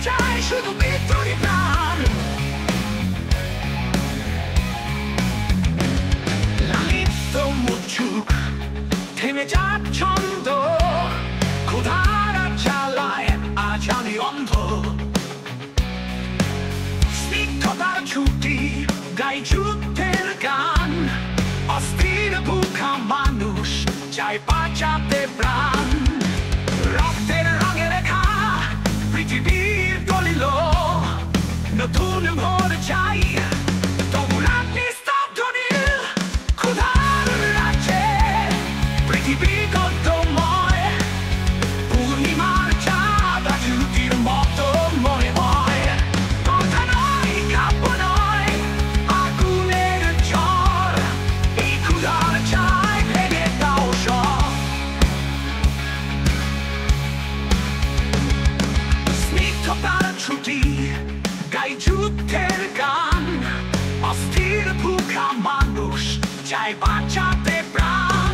চায় শুধু মৃত্যুরই প্রাণ। লালিত মুচুক থেমে যাক ছন্দ, ক্ষুধার জ্বালায় আজ আমি অন্ধ। স্নিগ্ধতার ছুটি গাই যুদ্ধের গান, অস্থির বুকা মানুষ চায় বাঁচাতে প্রাণ। রক্তের রঙে লেখা পৃথিবীর দলিল, নতুন ভোর চাই তবু রাত্রি স্তব্ধ নীল। ক্ষুধার রাজ্যে পৃথিবী গদ্যময়, পূর্ণিমার চাঁদ আজ রুটির মতো মনে হয়। কথা নয়, কাব্য নয়, আগুনের ঝড়, এই ক্ষুধার চায় ভেঙে দাও সব। স্নিগ্ধতার ছুটি গাই যুদ্ধের গান, অস্থির ভুখা মানুষ চায় বাঁচাতে প্রাণ।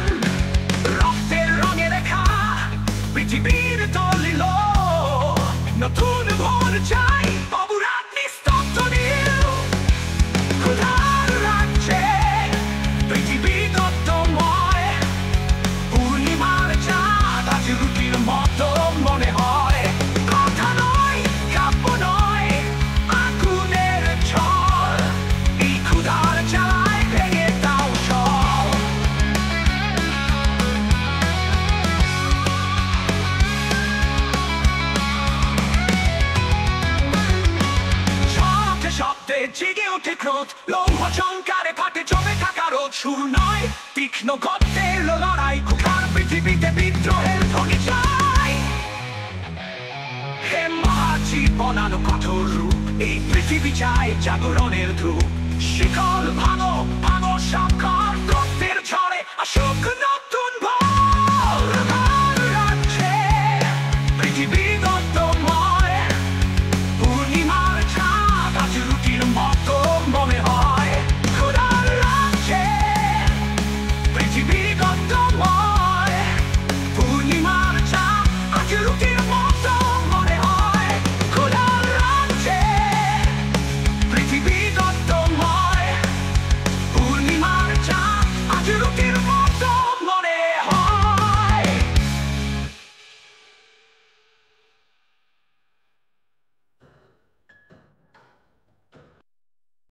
রক্তের রঙে লেখা পৃথিবীর দলিল, নতুন ভোর চাই তবু রাত্রি স্তব্ধ নীল। ক্ষুধার রাজ্যে পৃথিবী গদ্যময়, পূর্ণিমার চাঁদ আজ রুটির মতো মনে হয়। কথা নয়, কাব্য নয়, আগুনের ঝড়, এই ক্ষুধার জ্বালায় ভেঙে দাও সব। শব্দে শব্দে জেগে ওঠে ক্রোধ, লৌহ চমকারে ফাটে জমে থাকা রোদ। সুর নয়, তীক্ষ্ণ গর্তের লড়াই, ক্ষুধার পৃথিবীতে বিদ্রোহের ধ্বনি চাই। হে মহাজীবন আলো কঠোর রূপ, এই পৃথিবী চায় জাগরণের ধূপ। শিকল